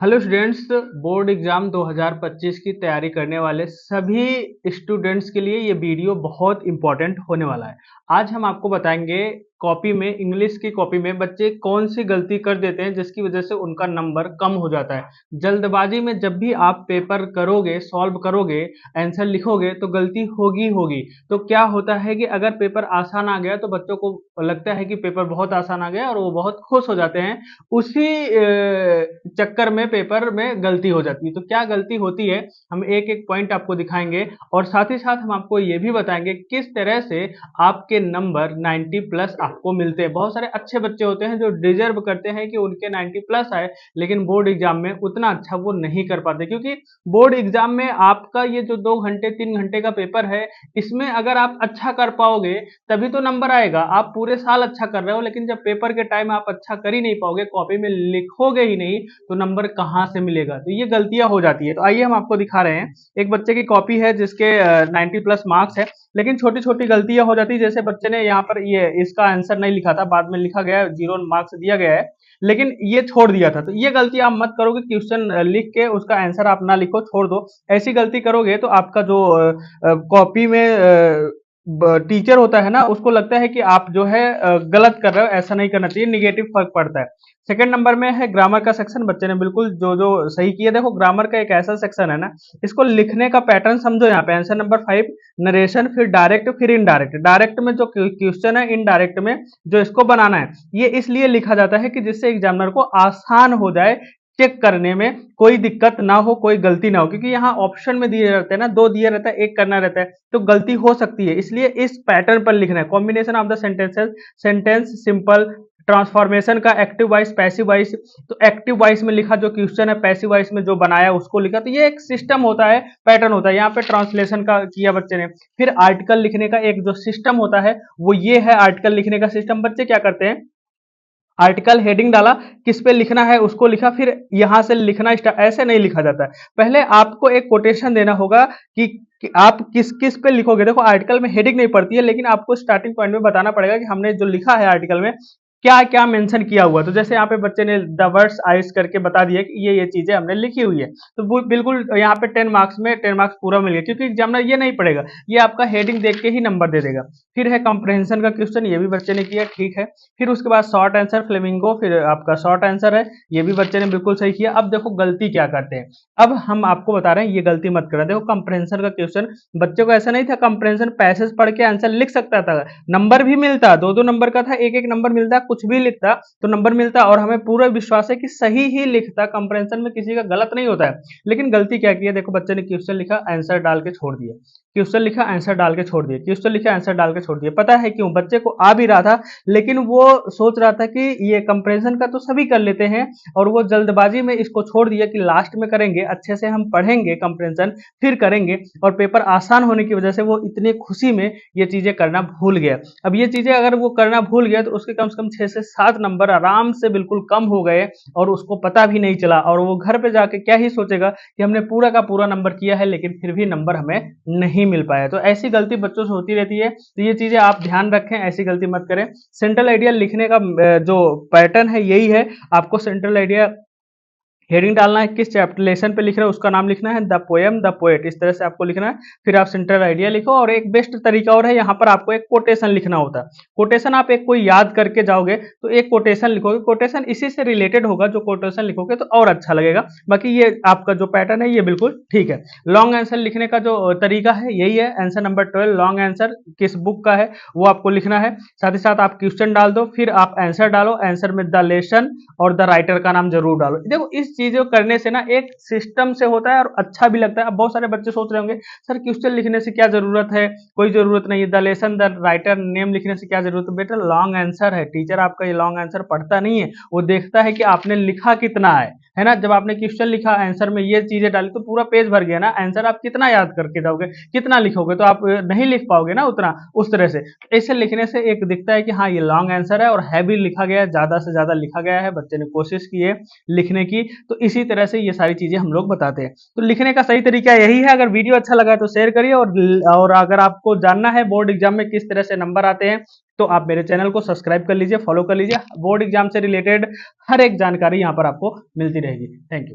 Hello students. Board exam 2025 की तैयारी करने वाले सभी स्टूडेंट्स के लिए ये वीडियो बहुत इंपॉर्टेंट होने वाला है। आज हम आपको बताएंगे कॉपी में, इंग्लिश की कॉपी में बच्चे कौन सी गलती कर देते हैं जिसकी वजह से उनका नंबर कम हो जाता है। जल्दबाजी में जब भी आप पेपर करोगे, सॉल्व करोगे, आंसर लिखोगे तो गलती होगी होगी। तो क्या होता है कि अगर पेपर आसान आ गया तो बच्चों को लगता है कि पेपर बहुत आसान आ गया और वो बहुत खुश हो जाते हैं। उसी चक्कर में पेपर में गलती हो जाती है। तो क्या गलती होती है, हम एक एक पॉइंट आपको दिखाएंगे और साथ ही साथ हम आपको ये भी बताएंगे किस तरह से आपके नंबर 90 प्लस आपको मिलते हैं। बहुत सारे अच्छे बच्चे होते हैं जो डिजर्व करते हैं कि उनके 90 प्लस आए, लेकिन बोर्ड एग्जाम में उतना अच्छा वो नहीं कर पाते, क्योंकि बोर्ड एग्जाम में आपका ये जो 2 घंटे 3 घंटे का पेपर है, इसमें अगर आप अच्छा कर पाओगे तभी तो नंबर आएगा। आप पूरे साल अच्छा कर रहे हो, लेकिन जब पेपर के टाइम आप अच्छा कर ही नहीं पाओगे, कॉपी में लिखोगे ही नहीं, तो नंबर कहाँ से मिलेगा। तो ये गलतियां हो जाती है। तो आइए हम आपको दिखा रहे हैं। एक बच्चे की कॉपी है जिसके 90 प्लस मार्क्स है, लेकिन छोटी छोटी गलतियां हो जाती है। जैसे बच्चे ने यहाँ पर ये इसका आंसर नहीं लिखा था, बाद में लिखा गया है, 0 मार्क्स दिया गया है, लेकिन ये छोड़ दिया था। तो ये गलती आप मत करोगे, क्वेश्चन लिख के उसका आंसर आप ना लिखो, छोड़ दो। ऐसी गलती करोगे तो आपका जो कॉपी में टीचर होता है ना, उसको लगता है कि आप जो है गलत कर रहे हो। ऐसा नहीं करना चाहिए, निगेटिव फर्क पड़ता है। सेकंड नंबर में है ग्रामर का सेक्शन। बच्चे ने बिल्कुल जो जो सही किया। देखो, ग्रामर का एक ऐसा सेक्शन है ना, इसको लिखने का पैटर्न समझो। यहाँ पे आंसर नंबर 5, नरेशन, फिर डायरेक्ट, फिर इनडायरेक्ट। डायरेक्ट में जो क्वेश्चन है, इनडायरेक्ट में जो इसको बनाना है, ये इसलिए लिखा जाता है कि जिससे एग्जामिनर को आसान हो जाए चेक करने में, कोई दिक्कत ना हो, कोई गलती ना हो। क्योंकि यहाँ ऑप्शन में दिए रहते हैं ना, 2 दिया रहता है, एक करना रहता है, तो गलती हो सकती है। इसलिए इस पैटर्न पर लिखना है। Combination of the sentences, sentence simple, transformation का एक्टिव वॉइस, पैसिव वॉइस। तो एक्टिव वॉइस में लिखा जो क्वेश्चन है, पैसिव वॉइस में जो बनाया उसको लिखा। तो ये एक सिस्टम होता है, पैटर्न होता है। यहाँ पे ट्रांसलेशन का किया बच्चे ने। फिर आर्टिकल लिखने का एक जो सिस्टम होता है, वो ये है आर्टिकल लिखने का सिस्टम। बच्चे क्या करते हैं, आर्टिकल हेडिंग डाला, किस पे लिखना है उसको लिखा, फिर यहां से लिखना स्टार्ट। ऐसे नहीं लिखा जाता है। पहले आपको एक कोटेशन देना होगा कि आप किस किस पे लिखोगे। देखो, आर्टिकल में हेडिंग नहीं पड़ती है, लेकिन आपको स्टार्टिंग पॉइंट में बताना पड़ेगा कि हमने जो लिखा है आर्टिकल में क्या क्या मेंशन किया हुआ। तो जैसे यहाँ पे बच्चे ने द वर्ड्स आइस करके बता दिया कि ये चीजें हमने लिखी हुई है, तो वो बिल्कुल यहाँ पे 10 मार्क्स में 10 मार्क्स पूरा मिल गया, क्योंकि एग्जामिनर ये नहीं पड़ेगा, ये आपका हेडिंग देख के ही नंबर दे देगा। फिर है कंप्रहेंशन का क्वेश्चन, ये भी बच्चे ने किया, ठीक है। फिर उसके बाद शॉर्ट आंसर, फ्लेमिंगो, फिर आपका शॉर्ट आंसर है, ये भी बच्चे ने बिल्कुल सही किया। अब देखो गलती क्या करते हैं, अब हम आपको बता रहे हैं ये गलती मत करना। देखो, कंप्रहेंशन का क्वेश्चन, बच्चे को ऐसा नहीं था कंप्रहेंशन पैसेज पढ़ के आंसर लिख सकता था, नंबर भी मिलता, 2-2 नंबर का था, एक एक नंबर मिलता, कुछ भी लिखता तो नंबर मिलता, और हमें पूरा विश्वास है कि सही ही लिखता। कंप्रहेंशन में किसी का गलत नहीं होता है। लेकिन गलती क्या की है, देखो बच्चे ने क्वेश्चन लिखा, आंसर डाल के छोड़ दिया, क्वेश्चन लिखा, आंसर डाल के छोड़ दिया, क्वेश्चन लिखा, आंसर डाल के छोड़ दिया। पता है क्यों? बच्चे को आ भी रहा था, लेकिन वो सोच रहा था कि ये कंपैरिजन का तो सभी कर लेते हैं, और वो जल्दबाजी में इसको छोड़ दिया कि लास्ट में करेंगे, अच्छे से हम पढ़ेंगे कंपैरिजन, फिर करेंगे। और पेपर आसान होने की वजह से वो इतनी खुशी में ये चीजें करना भूल गया। अब ये चीजें अगर वो करना भूल गया तो उसके कम से कम 6 से 7 नंबर आराम से बिल्कुल कम हो गए, और उसको पता भी नहीं चला। और वो घर पे जाके क्या ही सोचेगा कि हमने पूरा का पूरा नंबर किया है, लेकिन फिर भी नंबर हमें नहीं मिल पाया। तो ऐसी गलती बच्चों से होती रहती है, तो ये चीजें आप ध्यान रखें, ऐसी गलती मत करें। सेंट्रल आइडिया लिखने का जो पैटर्न है यही है। आपको सेंट्रल आइडिया हेडिंग डालना है, किस चैप्टर लेसन पे लिख रहे हो उसका नाम लिखना है, द पोएम, द पोएट, इस तरह से आपको लिखना है। फिर आप सेंट्रल आइडिया लिखो। और एक बेस्ट तरीका और है, यहाँ पर आपको एक कोटेशन लिखना होता है। कोटेशन आप एक कोई याद करके जाओगे तो एक कोटेशन लिखोगे, कोटेशन इसी से रिलेटेड होगा, जो कोटेशन लिखोगे तो और अच्छा लगेगा। बाकी ये आपका जो पैटर्न है ये बिल्कुल ठीक है। लॉन्ग आंसर लिखने का जो तरीका है यही है। आंसर नंबर 12, लॉन्ग आंसर किस बुक का है वो आपको लिखना है। साथ ही साथ आप क्वेश्चन डाल दो, फिर आप आंसर डालो, आंसर में द लेसन और द राइटर का नाम जरूर डालो। देखो, इस चीजों करने से ना एक सिस्टम से होता है और अच्छा भी लगता है। अब बहुत सारे बच्चे सोच रहे होंगे, सर क्वेश्चन लिखने से क्या जरूरत है, कोई जरूरत नहीं है, the lesson the writer name लिखने से क्या जरूरत है। बेटा, लॉन्ग आंसर है, टीचर आपका ये लॉन्ग आंसर पढ़ता नहीं है, वो देखता है कि आपने लिखा कितना है ना। जब आपने क्वेश्चन लिखा, आंसर में ये चीजें डाली, तो पूरा पेज भर गया ना। आंसर आप कितना याद करके जाओगे, कितना लिखोगे, तो आप नहीं लिख पाओगे ना उतना, उस तरह से। ऐसे लिखने से एक दिखता है कि हाँ ये लॉन्ग आंसर है और हैवी लिखा गया है, ज्यादा से ज्यादा लिखा गया है, बच्चे ने कोशिश की है लिखने की। तो इसी तरह से ये सारी चीजें हम लोग बताते हैं। तो लिखने का सही तरीका यही है। अगर वीडियो अच्छा लगा है तो शेयर करिए, और अगर आपको जानना है बोर्ड एग्जाम में किस तरह से नंबर आते हैं, तो आप मेरे चैनल को सब्सक्राइब कर लीजिए, फॉलो कर लीजिए। बोर्ड एग्जाम से रिलेटेड हर एक जानकारी यहाँ पर आपको मिलती रहेगी। Thank you.